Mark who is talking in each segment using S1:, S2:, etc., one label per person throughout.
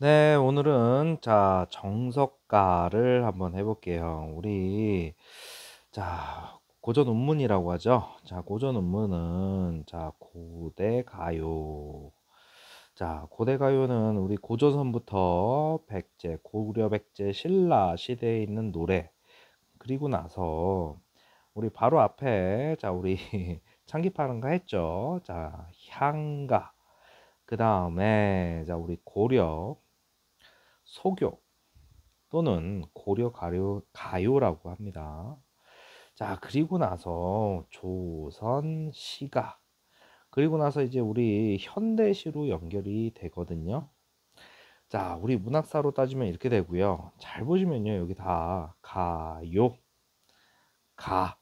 S1: 네, 오늘은 정석가를 한번 해볼게요. 고전 운문이라고 하죠. 고전 운문은 고대 가요. 고대 가요는 우리 고조선부터 백제, 고구려 백제, 신라 시대에 있는 노래. 그리고 나서 우리 바로 앞에 우리 창기파른가 했죠. 향가. 그 다음에 우리 고려 소교 또는 고려 가요라고 합니다. 그리고 나서 조선 시가, 그리고 나서 이제 우리 현대시로 연결이 되거든요. 우리 문학사로 따지면 이렇게 되고요. 잘 보시면요. 여기 다 가요, 가,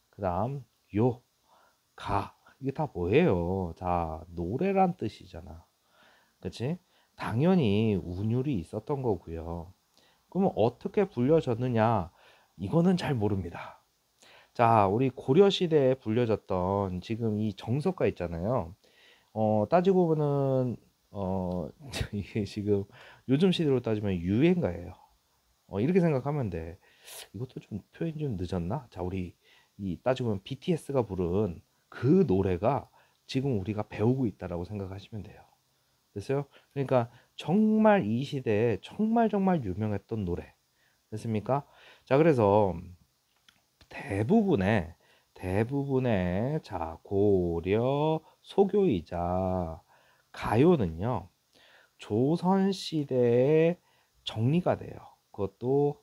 S1: 그다음 요, 가. 이게 다 뭐예요? 노래란 뜻이잖아. 그치? 당연히 운율이 있었던 거고요. 그러면 어떻게 불려졌느냐? 이거는 잘 모릅니다. 우리 고려 시대에 불려졌던 지금 이 정석가 있잖아요. 따지고 보면은 이게 지금 요즘 시대로 따지면 유행가예요. 이렇게 생각하면 돼. 이것도 좀 표현이 좀 늦었나? 우리 이 따지고 보면 BTS가 부른 그 노래가 지금 우리가 배우고 있다라고 생각하시면 돼요. 됐어요? 그러니까 정말 이 시대에 정말 유명했던 노래. 됐습니까? 그래서 대부분의 고려 소교이자 가요는요. 조선 시대에 정리가 돼요. 그것도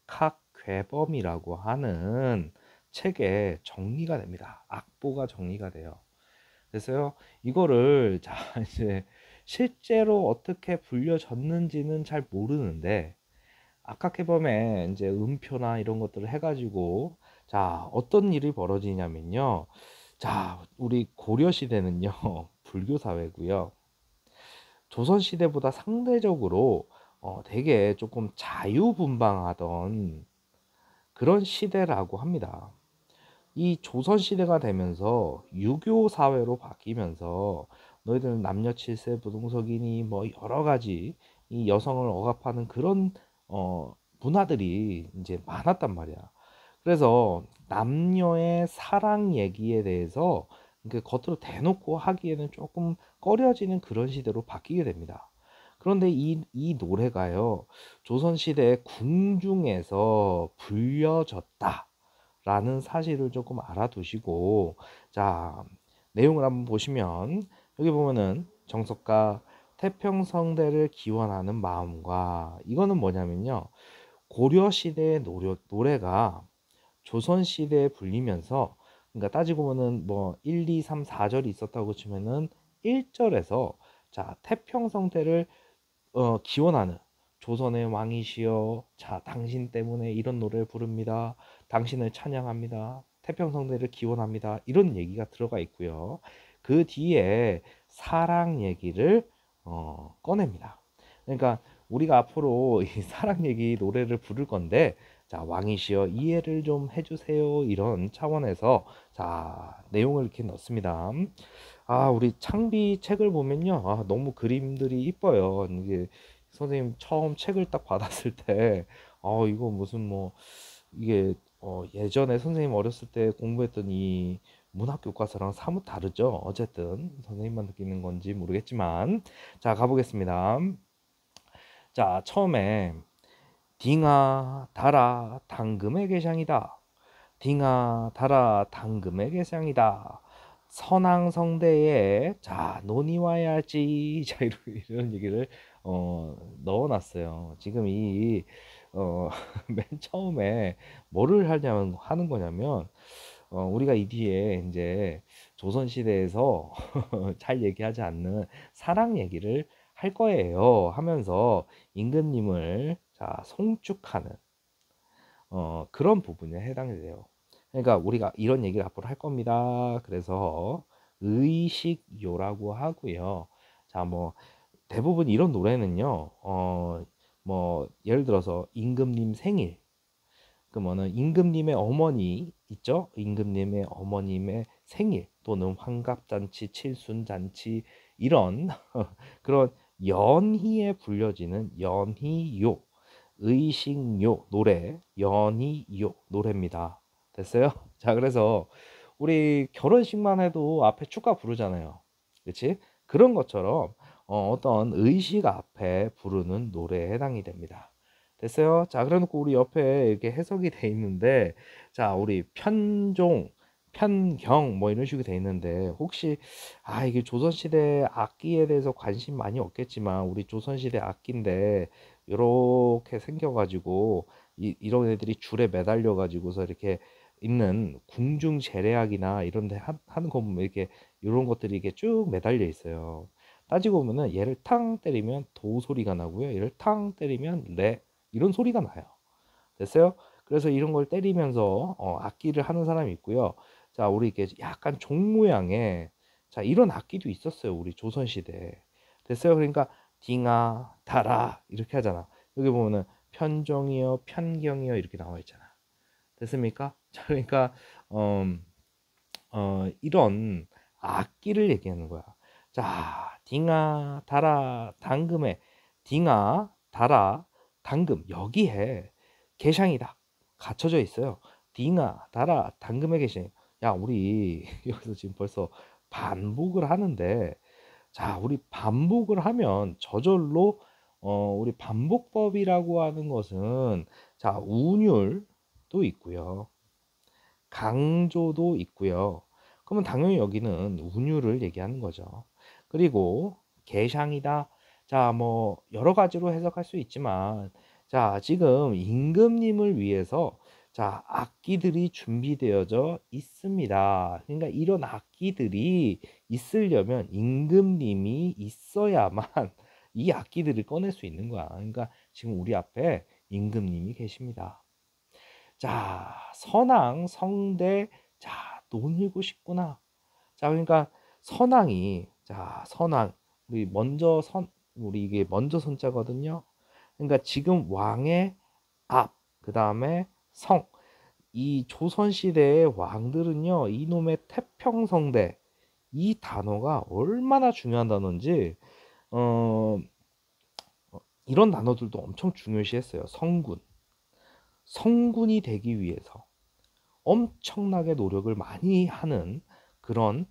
S1: 악학괴범이라고 하는 책에 정리가 됩니다. 악보가 정리가 돼요. 그래서요, 이거를 이제 실제로 어떻게 불려졌는지는 잘 모르는데, 악학해범에 이제 음표나 이런 것들을 해가지고 어떤 일이 벌어지냐면요. 우리 고려 시대는요 불교 사회고요. 조선 시대보다 상대적으로 되게 조금 자유분방하던 그런 시대라고 합니다. 이 조선 시대가 되면서 유교 사회로 바뀌면서 너희들은 남녀 칠세 부동석이니 뭐 여러 가지 이 여성을 억압하는 그런 문화들이 이제 많았단 말이야. 그래서 남녀의 사랑 얘기에 대해서 겉으로 대놓고 하기에는 조금 꺼려지는 그런 시대로 바뀌게 됩니다. 그런데 이 노래가요, 조선시대 궁중에서 불려졌다 라는 사실을 조금 알아두시고, 내용을 한번 보시면, 여기 보면은 정석가 태평성대를 기원하는 마음과, 이거는 뭐냐면요, 고려 시대의 노래가 조선 시대에 불리면서, 그러니까 따지고 보면은 뭐 1, 2, 3, 4절이 있었다고 치면은 1절에서 태평성대를 기원하는, 조선의 왕이시여, 당신 때문에 이런 노래를 부릅니다. 당신을 찬양합니다. 태평성대를 기원합니다. 이런 얘기가 들어가 있고요. 그 뒤에 사랑 얘기를 꺼냅니다. 그러니까 우리가 앞으로 이 사랑 얘기 노래를 부를 건데, 왕이시여 이해를 좀 해주세요. 이런 차원에서 내용을 이렇게 넣습니다. 우리 창비 책을 보면요. 너무 그림들이 이뻐요. 이게 선생님 처음 책을 딱 받았을 때, 이거 무슨 뭐, 이게, 예전에 선생님 어렸을 때 공부했던 이 문학 교과서랑 사뭇 다르죠. 어쨌든, 선생님만 느끼는 건지 모르겠지만. 가보겠습니다. 처음에, 딩아, 달아, 당금의 개장이다. 딩아 달아 당금의 개상이다. 선왕성대에 논의와야지. 이런 얘기를 넣어놨어요. 지금 어, 맨 처음에 뭐를 하는 거냐면, 우리가 이 뒤에 이제 조선시대에서 잘 얘기하지 않는 사랑 얘기를 할 거예요 하면서 임금님을 송축하는 그런 부분에 해당이 돼요. 그러니까 우리가 이런 얘기를 앞으로 할 겁니다. 그래서 의식요라고 하고요. 뭐 대부분 이런 노래는요. 뭐 예를 들어서 임금님 생일, 그러면은 임금님의 어머니 있죠? 임금님의 어머님의 생일 또는 환갑잔치, 칠순잔치 이런 그런 연희에 불려지는 연희요, 의식요 노래, 연희요 노래입니다. 됐어요? 자, 그래서 우리 결혼식만 해도 앞에 축가 부르잖아요. 그치? 그런 것처럼 어떤 의식 앞에 부르는 노래에 해당이 됩니다. 됐어요? 자, 그래 놓고 우리 옆에 이렇게 해석이 돼 있는데, 자, 우리 편종, 편경 뭐 이런 식으로 돼 있는데, 혹시 이게 조선시대 악기에 대해서 관심 많이 없겠지만 우리 조선시대 악기인데 이렇게 생겨가지고 이런 애들이 줄에 매달려 가지고서 이렇게 있는 궁중 재래악이나 이런 데 하는 거 보면 이렇게 이런 것들이 이게 쭉 매달려 있어요. 따지고 보면은 얘를 탕 때리면 도 소리가 나고요. 얘를 탕 때리면 레 이런 소리가 나요. 됐어요? 그래서 이런 걸 때리면서 악기를 하는 사람이 있고요. 자, 우리 이게 약간 종 모양의, 자, 이런 악기도 있었어요. 우리 조선 시대에. 됐어요? 그러니까 딩아, 다라 이렇게 하잖아. 여기 보면은 편종이요, 편경이요 이렇게 나와 있잖아. 됐습니까? 자, 그러니까 이런 악기를 얘기하는 거야. 자, 딩아, 다라, 당금에 딩아, 다라, 당금 여기에 개샹이 다 갖춰져 있어요. 딩아, 다라, 당금의 개샹. 야, 우리 여기서 지금 벌써 반복을 하는데, 자, 우리 반복을 하면 저절로 우리 반복법이라고 하는 것은, 자, 운율도 있고요. 강조도 있고요. 그러면 당연히 여기는 운율을 얘기하는 거죠. 그리고 개샹이다. 자, 뭐 여러 가지로 해석할 수 있지만, 자, 지금 임금님을 위해서 자, 악기들이 준비되어져 있습니다. 그러니까 이런 악기들이 있으려면 임금님이 있어야만 이 악기들을 꺼낼 수 있는 거야. 그러니까 지금 우리 앞에 임금님이 계십니다. 자, 선왕, 성대, 자, 논이고 싶구나. 자, 그러니까 선왕이, 자, 선왕, 우리 이게 먼저 선자거든요. 그러니까 지금 왕의 앞, 그 다음에 성, 이 조선시대의 왕들은요, 이놈의 태평성대, 이 단어가 얼마나 중요한 단어인지, 어, 이런 단어들도 엄청 중요시했어요. 성군. 성군이 되기 위해서. 엄청나게 노력을 많이 하는 그런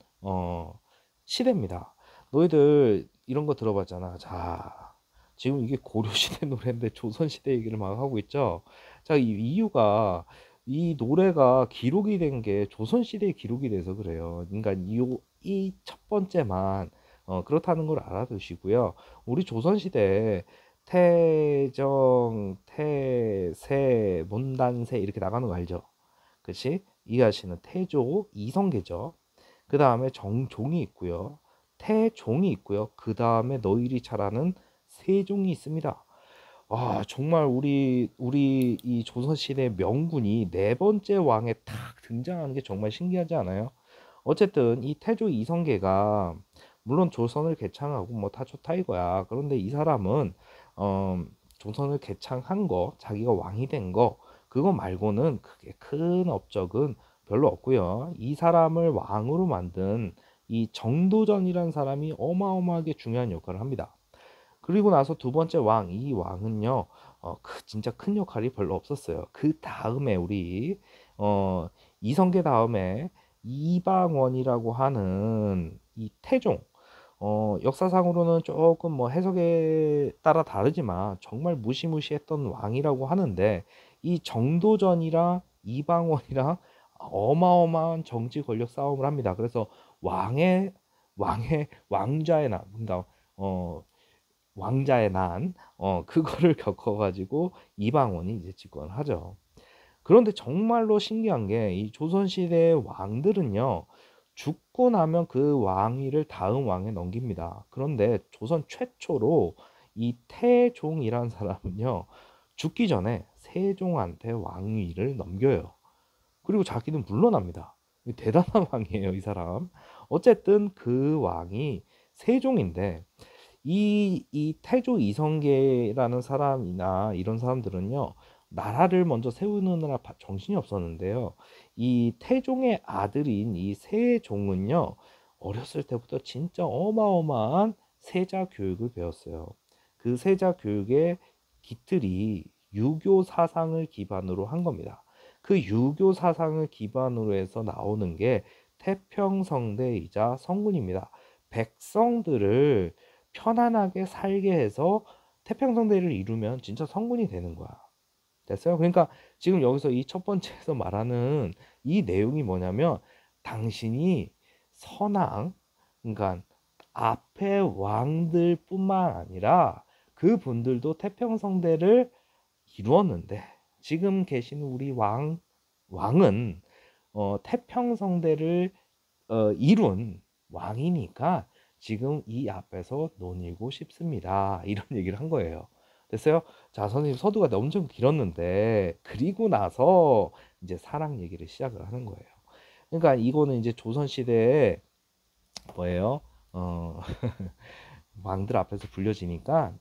S1: 시대입니다. 너희들 이런 거 들어봤잖아. 자, 지금 이게 고려시대 노래인데 조선시대 얘기를 막 하고 있죠. 자, 이 이유가 이 노래가 기록이 된 게 조선시대에 기록이 돼서 그래요. 그러니까 이 첫 번째만 그렇다는 걸 알아두시고요. 우리 조선시대 태정, 태세, 문단세 이렇게 나가는 거 알죠? 그치? 이하시는 태조 이성계죠. 그 다음에 정종이 있고요. 태종이 있고요. 그 다음에 너희리 잘하는 세종이 있습니다. 정말 우리 이 조선시대 명군이 네 번째 왕에 탁 등장하는 게 정말 신기하지 않아요? 어쨌든 이 태조 이성계가 물론 조선을 개창하고 뭐 다 좋다 이거야. 그런데 이 사람은 어, 조선을 개창한 거, 자기가 왕이 된 거, 그거 말고는 크게 큰 업적은 별로 없고요. 이 사람을 왕으로 만든 이 정도전이라는 사람이 어마어마하게 중요한 역할을 합니다. 그리고 나서 두 번째 왕, 이 왕은요, 진짜 큰 역할이 별로 없었어요. 그 다음에 우리 이성계 다음에 이방원이라고 하는 이 태종, 역사상으로는 조금 뭐 해석에 따라 다르지만 정말 무시무시했던 왕이라고 하는데 이 정도전이랑 이방원이랑 어마어마한 정치 권력 싸움을 합니다. 그래서 왕자의 난, 그러니까 왕자의 난, 그거를 겪어가지고 이방원이 이제 집권을 하죠. 그런데 정말로 신기한 게 이 조선시대의 왕들은요, 죽고 나면 그 왕위를 다음 왕에 넘깁니다. 그런데 조선 최초로 이 태종이란 사람은요, 죽기 전에 세종한테 왕위를 넘겨요. 그리고 자기는 물러납니다. 대단한 왕이에요, 이 사람. 어쨌든 그 왕이 세종인데, 이 태조 이성계라는 사람이나 이런 사람들은요, 나라를 먼저 세우느라 정신이 없었는데요. 이 태종의 아들인 이 세종은요, 어렸을 때부터 진짜 어마어마한 세자 교육을 배웠어요. 그 세자 교육의 깃들이 유교 사상을 기반으로 한 겁니다. 그 유교 사상을 기반으로 해서 나오는 게 태평성대이자 성군입니다. 백성들을 편안하게 살게 해서 태평성대를 이루면 진짜 성군이 되는 거야. 됐어요? 그러니까 지금 여기서 이 첫 번째에서 말하는 이 내용이 뭐냐면 당신이 선왕, 그러니까 앞에 왕들뿐만 아니라 그분들도 태평성대를 이루었는데 지금 계신 우리 왕은 태평성대를 이룬 왕이니까 지금 이 앞에서 논의고 싶습니다. 이런 얘기를 한 거예요. 됐어요? 자, 선생님 서두가 엄청 길었는데 그리고 나서 이제 사랑 얘기를 시작을 하는 거예요. 그러니까 이거는 이제 조선시대에 뭐예요? 왕들 앞에서 불려지니까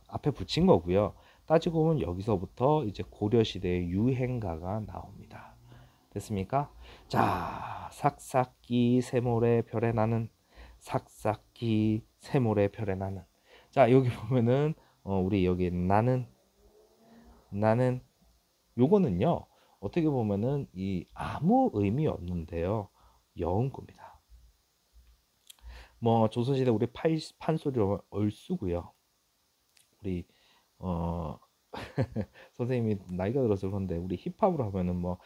S1: 앞에 붙인 거고요. 따지고 보면 여기서부터 이제 고려시대의 유행가가 나옵니다. 됐습니까? 자, 삭삭기 새모래 별에 나는, 삭삭기 새모래 별에 나는. 자, 여기 보면은 우리 여기 나는 요거는요 어떻게 보면은 이 아무 의미 없는데요 여운구입니다. 뭐 조선시대 우리 판소리 얼쑤고요. 우리 선생님이 나이가 들어서 그런데 우리 힙합으로 하면은 뭐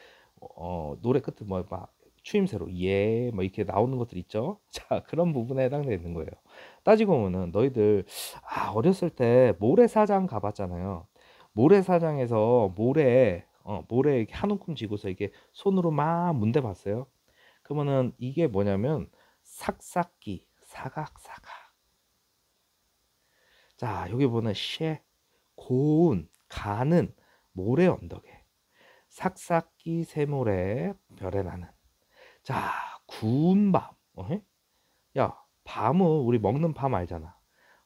S1: 노래 끝에 뭐 막 추임새로 예 뭐 이렇게 나오는 것들 있죠. 자, 그런 부분에 해당되는 거예요. 따지고 보면은 너희들 어렸을 때 모래사장 가봤잖아요. 모래사장에서 모래 이렇게 한 움큼 쥐고서 이게 손으로 막 문대 봤어요. 그러면은 이게 뭐냐면 삭삭기 사각사각. 자, 여기 보면 고운 가는 모래 언덕에 삭삭기 새모래 별에 나는. 자, 구운 밤. 야, 밤은 우리 먹는 밤 알잖아.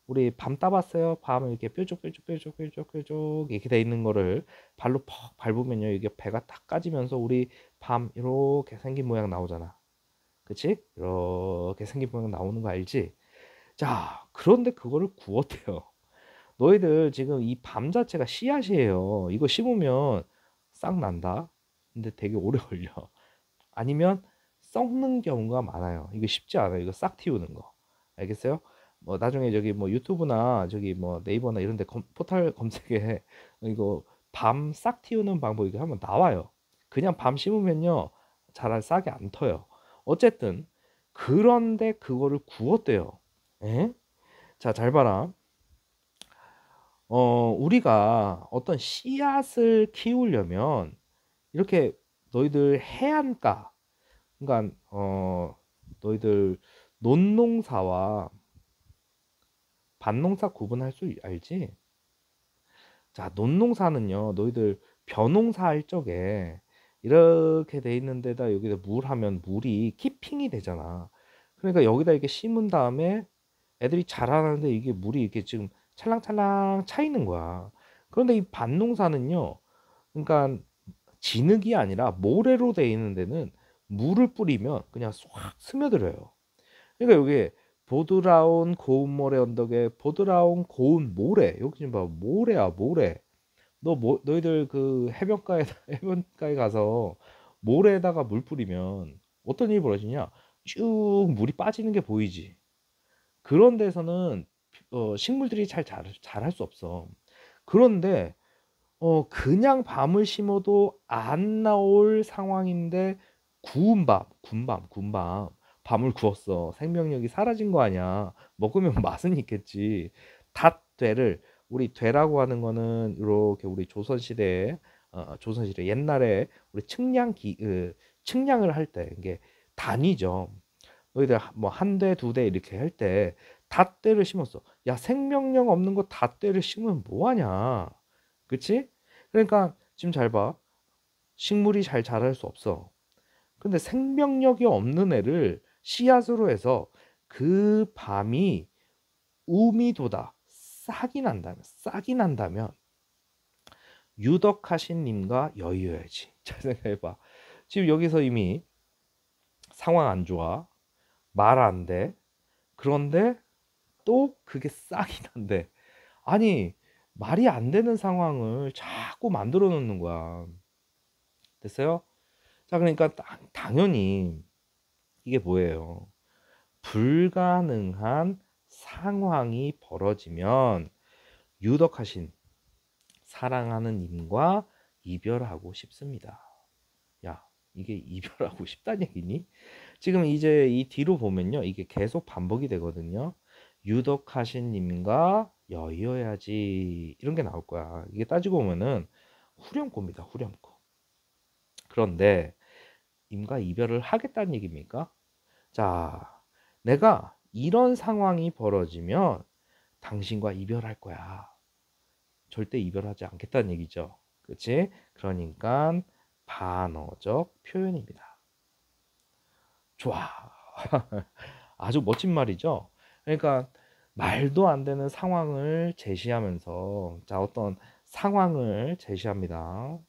S1: 우리 밤 따봤어요? 밤을 이렇게 뾰족뾰족뾰족뾰족뾰족 이렇게 돼 있는 거를 발로 퍽 밟으면요 이게 배가 딱 까지면서 우리 밤 이렇게 생긴 모양 나오잖아. 그치? 이렇게 생긴 모양 나오는 거 알지? 자, 그런데 그거를 구웠대요. 너희들 지금 이 밤 자체가 씨앗이에요. 이거 심으면 싹 난다. 근데 되게 오래 걸려. 아니면 썩는 경우가 많아요. 이거 쉽지 않아요. 이거 싹 틔우는 거. 알겠어요? 뭐 나중에 저기 뭐 유튜브나 저기 뭐 네이버나 이런 데 포털 검색에 이거 밤 싹 틔우는 방법 이거 한번 나와요. 그냥 밤 심으면요. 잘 싹이 안 터요. 어쨌든 그런데 그거를 구웠대요. 에? 자, 잘 봐라. 우리가 어떤 씨앗을 키우려면 이렇게 너희들 해안가, 그러니까 너희들 논농사와 밭농사 구분할 수 알지? 자, 논농사는요, 너희들 벼농사 할 적에 이렇게 돼 있는 데다 여기다 물 하면 물이 키핑이 되잖아. 그러니까 여기다 이렇게 심은 다음에 애들이 자라는데 이게 물이 이렇게 지금 찰랑찰랑 차 있는 거야. 그런데 이 밭농사는요, 그러니까 진흙이 아니라 모래로 돼 있는 데는 물을 뿌리면 그냥 쏙 스며들어요. 그러니까 여기 보드라운 고운 모래 언덕에 보드라운 고운 모래. 여기 좀 봐. 모래야, 모래. 너희들 그 해변가에 해변가에 가서 모래에다가 물 뿌리면 어떤 일이 벌어지냐? 쭉 물이 빠지는 게 보이지. 그런 데서는 식물들이 잘 자랄 수 없어. 그런데 그냥 밤을 심어도 안 나올 상황인데 군밤 밤을 구웠어. 생명력이 사라진 거 아니야. 먹으면 맛은 있겠지. 닷되를 우리 되라고 하는 거는 이렇게 우리 조선시대에 조선시대 옛날에 우리 측량을 할 때 이게 단위죠. 너희들 뭐 한 대, 두 대 이렇게 할 때 닷대를 심었어. 야, 생명력 없는 거 닷대를 심으면 뭐 하냐? 그치? 그러니까 지금 잘 봐. 식물이 잘 자랄 수 없어. 근데 생명력이 없는 애를 씨앗으로 해서 그 밤이 우미 돋아 싹이 난다면 유덕하신 님과 여의어야지. 잘 생각해봐. 지금 여기서 이미 상황 안 좋아. 말 안 돼. 그런데 또 그게 싹이 난대. 아니, 말이 안 되는 상황을 자꾸 만들어 놓는 거야. 됐어요? 자, 그러니까 당연히 이게 뭐예요? 불가능한 상황이 벌어지면 유덕하신 사랑하는 님과 이별하고 싶습니다. 야, 이게 이별하고 싶다는 얘기니? 지금 이제 이 뒤로 보면요, 이게 계속 반복이 되거든요. 유덕하신 님과 여의어야지 이런 게 나올 거야. 이게 따지고 보면은 후렴구입니다. 후렴구. 그런데 님과 이별을 하겠다는 얘기입니까? 자, 내가 이런 상황이 벌어지면 당신과 이별할 거야. 절대 이별하지 않겠다는 얘기죠. 그치? 그러니까 반어적 표현입니다. 좋아. 아주 멋진 말이죠. 그러니까 말도 안 되는 상황을 제시하면서, 자, 어떤 상황을 제시합니다.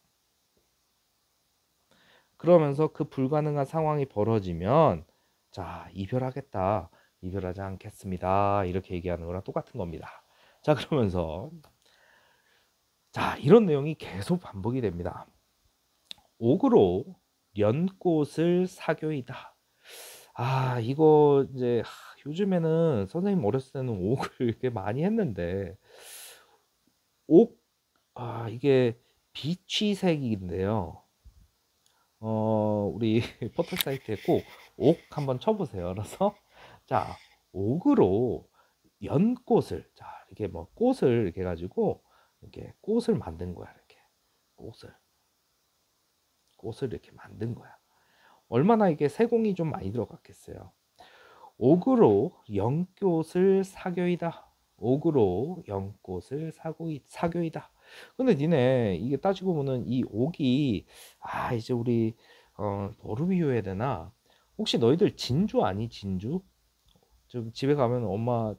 S1: 그러면서 그 불가능한 상황이 벌어지면, 자, 이별하겠다, 이별하지 않겠습니다, 이렇게 얘기하는 거랑 똑같은 겁니다. 자, 그러면서 자, 이런 내용이 계속 반복이 됩니다. 옥으로 연꽃을 사교이다. 아, 이거 이제 요즘에는 선생님 어렸을 때는 옥을 이렇게 많이 했는데, 옥, 이게 비취색인데요. 우리 포털 사이트에 꼭 옥 한번 쳐보세요. 알아서. 자, 옥으로 연꽃을, 자, 이렇게 뭐 꽃을 이렇게 가지고 이렇게 꽃을 만든 거야. 이렇게 꽃을 이렇게 만든 거야. 얼마나 이게 세공이 좀 많이 들어갔겠어요. 옥으로 연꽃을 사교이다. 옥으로 연꽃을 사교이다. 근데 니네 이게 따지고 보면 이 옥이, 이제 우리 뭐로 비유해야 되나? 혹시 너희들 진주 아니, 진주? 좀 집에 가면 엄마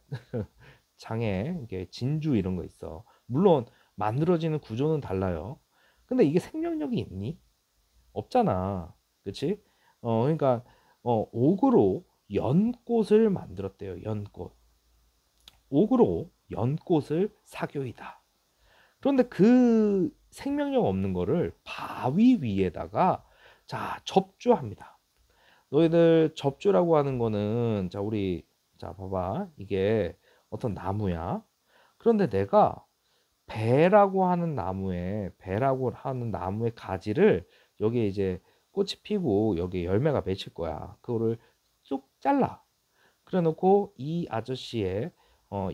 S1: 장에 이게 진주 이런 거 있어. 물론 만들어지는 구조는 달라요. 근데 이게 생명력이 있니? 없잖아. 그치? 그러니까 옥으로 연꽃을 만들었대요. 연꽃. 옥으로 연꽃을 사교이다. 그런데 그 생명력 없는 거를 바위 위에다가, 자, 접주합니다. 너희들 접주라고 하는 거는, 자, 우리, 자, 봐봐. 이게 어떤 나무야. 그런데 내가 배라고 하는 나무의 가지를, 여기에 이제 꽃이 피고 여기에 열매가 맺힐 거야. 그거를 쭉 잘라. 그래 놓고 이 아저씨의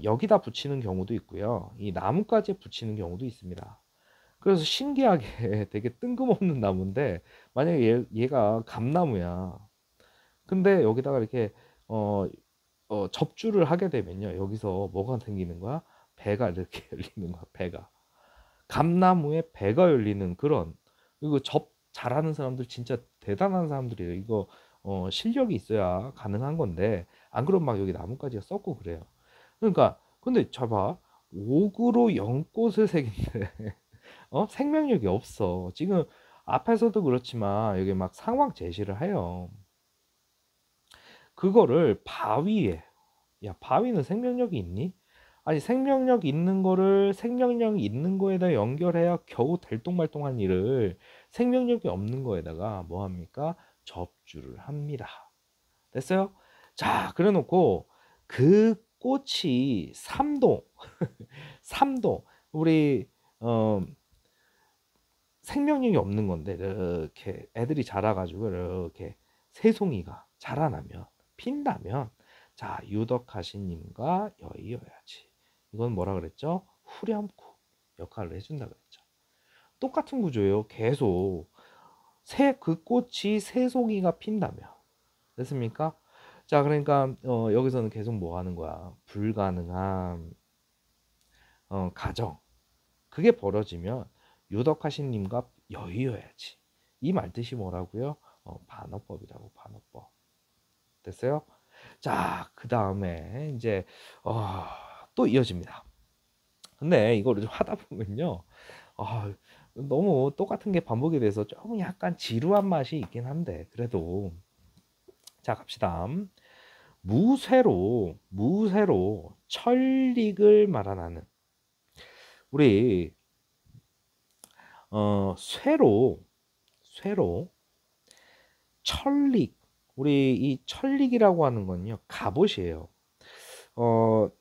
S1: 여기다 붙이는 경우도 있고요. 이 나뭇가지에 붙이는 경우도 있습니다. 그래서 신기하게 되게 뜬금없는 나무인데, 만약에 얘가 감나무야. 근데 여기다가 이렇게 어, 접주를 하게 되면요. 여기서 뭐가 생기는 거야? 배가 이렇게 열리는 거야. 배가. 감나무에 배가 열리는 그런, 이거 접 잘하는 사람들 진짜 대단한 사람들이에요. 이거 실력이 있어야 가능한 건데, 안 그러면 막 여기 나뭇가지가 썩고 그래요. 그러니까 근데 봐봐, 옥으로 연꽃을 새긴데 생명력이 없어. 지금 앞에서도 그렇지만 여기 막 상황 제시를 해요. 그거를 바위에, 야, 바위는 생명력이 있니? 아니, 생명력 있는 거를 생명력이 있는 거에다 연결해야 겨우 될똥말똥한 일을 생명력이 없는 거에다가 뭐 합니까? 접주를 합니다. 됐어요? 자, 그래 놓고 그 꽃이 삼도 삼도, 우리 생명력이 없는 건데 이렇게 애들이 자라가지고 이렇게 새송이가 자라나면, 핀다면, 자, 유덕하신 님과 여의어야지. 이건 뭐라 그랬죠? 후렴구 역할을 해준다 그랬죠. 똑같은 구조예요. 계속 그 꽃이 새송이가 핀다면. 됐습니까? 자, 그러니까 여기서는 계속 뭐 하는 거야? 불가능한 가정, 그게 벌어지면 유덕하신 님과 여의어야지. 이 말뜻이 뭐라고요? 반어법이라고, 반어법. 됐어요? 자, 그 다음에 이제 또 이어집니다. 근데 이거를 좀 하다 보면요, 너무 똑같은 게 반복이 돼서 좀 약간 지루한 맛이 있긴 한데, 그래도 자, 갑시다. 무쇠로 천릭을 말하는 우리 쇠로 천릭 우리 이 천릭이라고 하는 건요 갑옷이에요.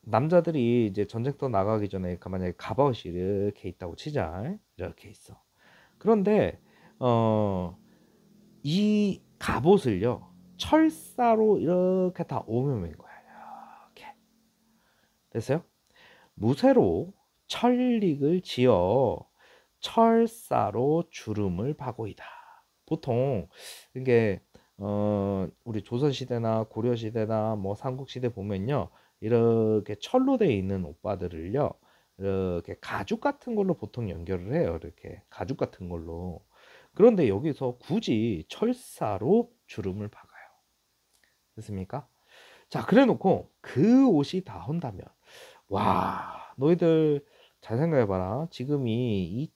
S1: 남자들이 이제 전쟁터 나가기 전에 만약에 갑옷이 이렇게 있다고 치자. 이렇게 있어. 그런데 이 갑옷을요 철사로 이렇게 다 오며맨 거야. 이렇게 됐어요? 무쇠로 천릭을 지어 철사로 주름을 파고이다. 보통 이게 우리 조선 시대나 고려 시대나 뭐 삼국 시대 보면요 이렇게 철로 되어 있는 오빠들을요 이렇게 가죽 같은 걸로 보통 연결을 해요. 이렇게 가죽 같은 걸로. 그런데 여기서 굳이 철사로 주름을 박아요. 됐습니까? 자, 그래 놓고 그 옷이 다 헌다면 와, 너희들 잘 생각해봐라. 지금이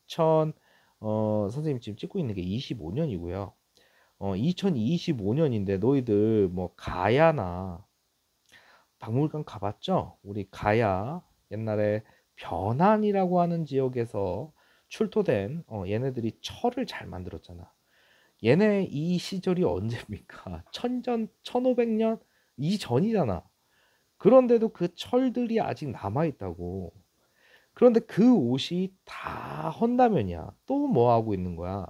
S1: 선생님 지금 찍고 있는 게 25년이고요. 2025년인데 너희들 뭐 가야나 박물관 가봤죠? 우리 가야 옛날에 변안이라고 하는 지역에서 출토된 얘네들이 철을 잘 만들었잖아. 얘네 이 시절이 언제입니까? 1500년 이전이잖아. 그런데도 그 철들이 아직 남아있다고. 그런데 그 옷이 다 헌다면이야. 또 뭐 하고 있는 거야?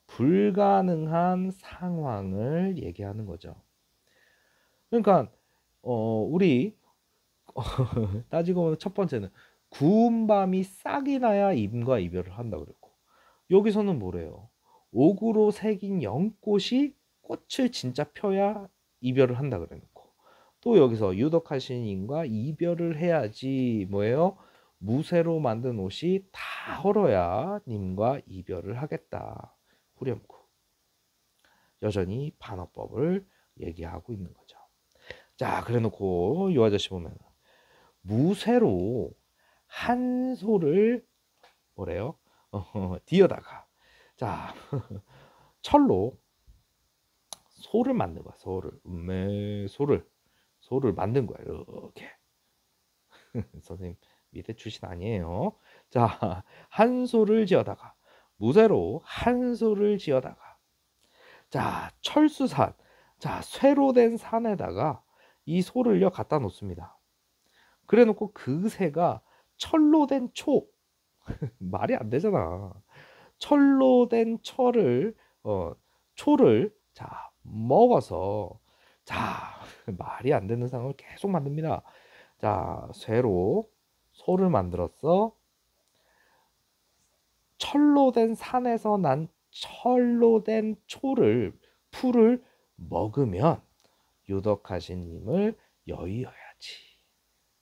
S1: 불가능한 상황을 얘기하는 거죠. 그러니까 우리 따지고 보면 첫 번째는 구운 밤이 싹이 나야 임과 이별을 한다 그랬고 여기서는 뭐래요? 옥으로 새긴 연꽃이 꽃을 진짜 펴야 이별을 한다 그래놓고 또 여기서 유독하신 임과 이별을 해야지 뭐예요? 무쇠로 만든 옷이 다 헐어야 님과 이별을 하겠다. 후렴구. 여전히 반어법을 얘기하고 있는 거죠. 자, 그래놓고 이 아저씨 보면 무쇠로 한 소를 뭐래요? 뒤어다가 자 철로 소를 만든 거야. 소를 만든 거야. 이렇게 선생님 밑에 출신 아니에요. 자, 한 소를 지어다가 무쇠로 한 소를 지어다가 자 철수산 자 쇠로 된 산에다가 이 소를요 갖다 놓습니다. 그래 놓고 그 새가 철로 된 말이 안 되잖아. 철로 된 초를 자 먹어서 자 말이 안 되는 상황을 계속 만듭니다. 자 쇠로 소를 만들었어. 철로 된 산에서 난 철로 된 풀을 먹으면 유덕하신 님을 여의어야지.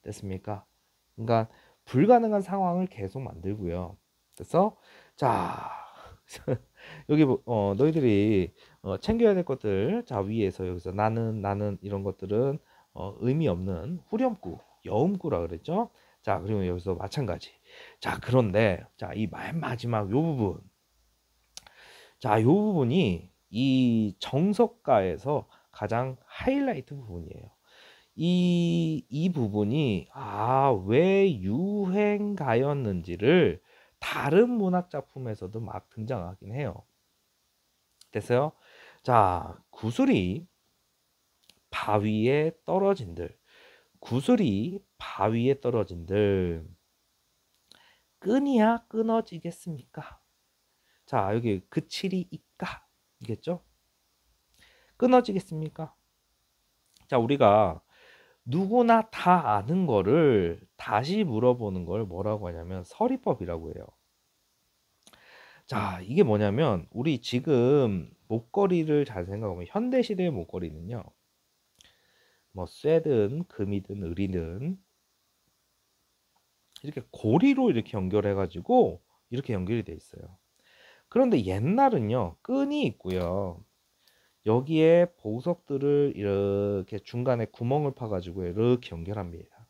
S1: 됐습니까? 그러니까 불가능한 상황을 계속 만들고요. 그래서 자 여기 너희들이 챙겨야 될 것들 자 위에서 여기서 나는 이런 것들은 의미 없는 후렴구 여음구라 그랬죠. 자 그리고 여기서 마찬가지. 자 그런데 자 이 맨 마지막 요 부분 자 요 부분이 이 정석가에서 가장 하이라이트 부분이에요. 이 부분이 왜 유행가였는지를 다른 문학 작품에서도 막 등장하긴 해요. 됐어요? 자, 바위에 떨어진들 끈이야 끊어지겠습니까? 자, 여기 그칠이 있까? 이겠죠? 끊어지겠습니까? 자, 우리가 누구나 다 아는 거를 다시 물어보는 걸 뭐라고 하냐면 서리법이라고 해요. 자, 이게 뭐냐면 우리 지금 목걸이를 잘 생각하면 현대시대의 목걸이는요. 뭐 쇠든 금이든 을이든 이렇게 고리로 이렇게 연결해 가지고 이렇게 연결이 돼 있어요. 그런데 옛날은요. 끈이 있고요. 여기에 보석들을 이렇게 중간에 구멍을 파 가지고 이렇게 연결합니다.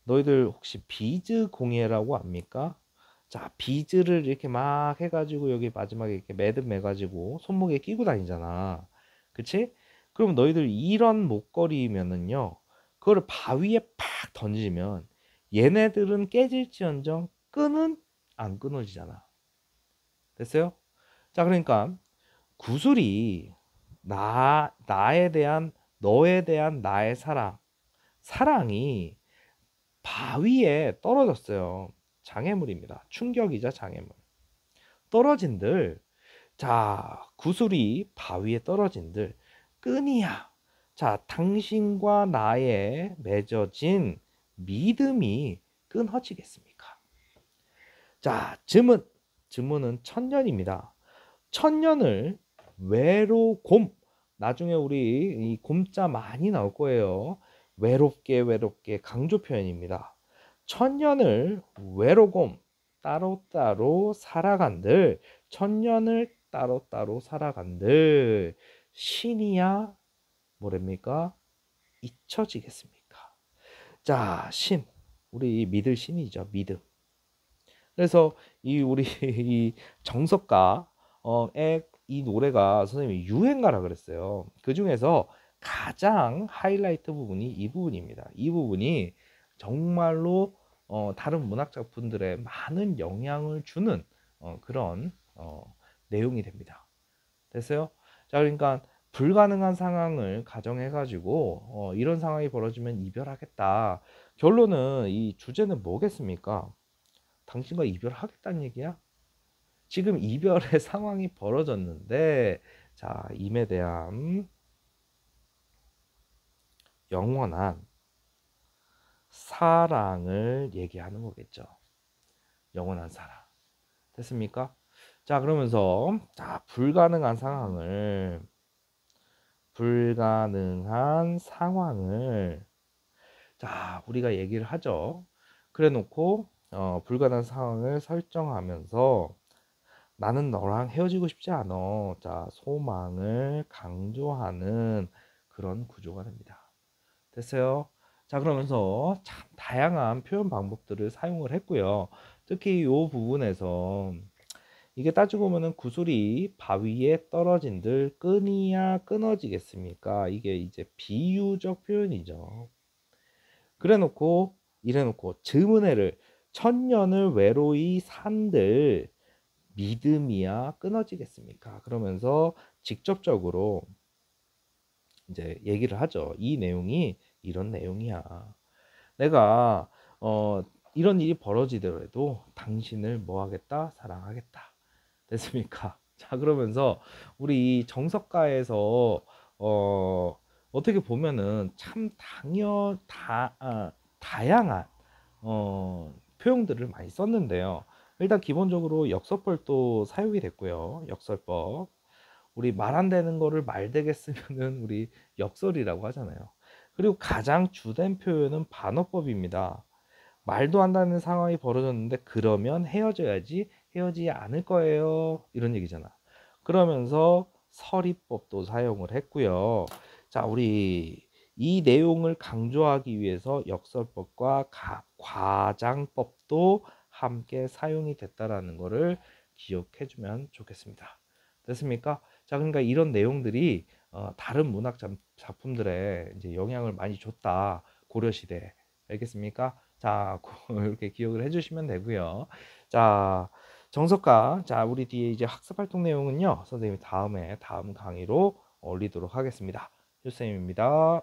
S1: 너희들 혹시 비즈 공예라고 압니까? 자, 비즈를 이렇게 막 해가지고 여기 마지막에 이렇게 매듭 매가지고 손목에 끼고 다니잖아. 그치? 그럼 너희들 이런 목걸이면은요, 그거를 바위에 팍 던지면 얘네들은 깨질지언정 끈은 안 끊어지잖아. 됐어요? 자, 그러니까 구슬이 나에 대한, 너에 대한 나의 사랑이 바위에 떨어졌어요. 장애물입니다. 충격이자 장애물. 떨어진들, 자, 구슬이 바위에 떨어진들, 끈이야. 자, 당신과 나의 맺어진 믿음이 끊어지겠습니까? 자, 증문은 천년입니다. 천년을 외로곰, 나중에 우리 이 곰자 많이 나올 거예요. 외롭게 강조 표현입니다. 천년을 외로곰 따로따로 살아간들, 천년을 따로따로 살아간들 신이야 뭐랍니까? 잊혀지겠습니까? 자, 우리 믿을 신이죠. 믿음. 그래서 이 우리 이 정석가의 이 노래가 선생님이 유행가라 그랬어요. 그 중에서 가장 하이라이트 부분이 이 부분입니다. 이 부분이 정말로 다른 문학 작품들에 많은 영향을 주는 그런 내용이 됩니다. 됐어요? 자, 그러니까 불가능한 상황을 가정해 가지고 이런 상황이 벌어지면 이별하겠다. 결론은 이 주제는 뭐겠습니까? 당신과 이별하겠다는 얘기야? 지금 이별의 상황이 벌어졌는데, 자, 임에 대한 영원한 사랑을 얘기하는 거겠죠. 영원한 사랑. 됐습니까? 자, 그러면서, 자, 불가능한 상황을, 자, 우리가 얘기를 하죠. 그래 놓고, 불가능한 상황을 설정하면서, 나는 너랑 헤어지고 싶지 않아. 자, 소망을 강조하는 그런 구조가 됩니다. 됐어요? 자, 그러면서 참 다양한 표현 방법들을 사용을 했고요. 특히 이 부분에서 이게 따지고 보면은 구슬이 바위에 떨어진들 끈이야 끊어지겠습니까? 이게 이제 비유적 표현이죠. 이래놓고 즈문해를 천년을 외로이 산들 믿음이야 끊어지겠습니까? 그러면서 직접적으로 이제 얘기를 하죠. 이 내용이 이런 내용이야. 내가 이런 일이 벌어지더라도 당신을 뭐 하겠다? 사랑하겠다. 됐습니까? 자, 그러면서 우리 이 정석가에서 어떻게 보면은 참 다양한 표현들을 많이 썼는데요. 일단 기본적으로 역설법도 사용이 됐고요. 역설법. 우리 말 안 되는 거를 말되게 쓰면은 우리 역설이라고 하잖아요. 그리고 가장 주된 표현은 반어법입니다. 말도 안 되는 상황이 벌어졌는데 그러면 헤어져야지 헤어지지 않을 거예요. 이런 얘기잖아. 그러면서 서리법도 사용을 했고요. 자, 우리 이 내용을 강조하기 위해서 역설법과 과장법도 함께 사용이 됐다라는 것을 기억해 주면 좋겠습니다. 됐습니까? 자, 그러니까 이런 내용들이 다른 문학 작품들에 이제 영향을 많이 줬다. 고려시대. 알겠습니까? 자, 이렇게 기억을 해주시면 되고요. 자, 정석가. 자, 우리 뒤에 이제 학습 활동 내용은요. 선생님이 다음 강의로 올리도록 하겠습니다. 교수님입니다.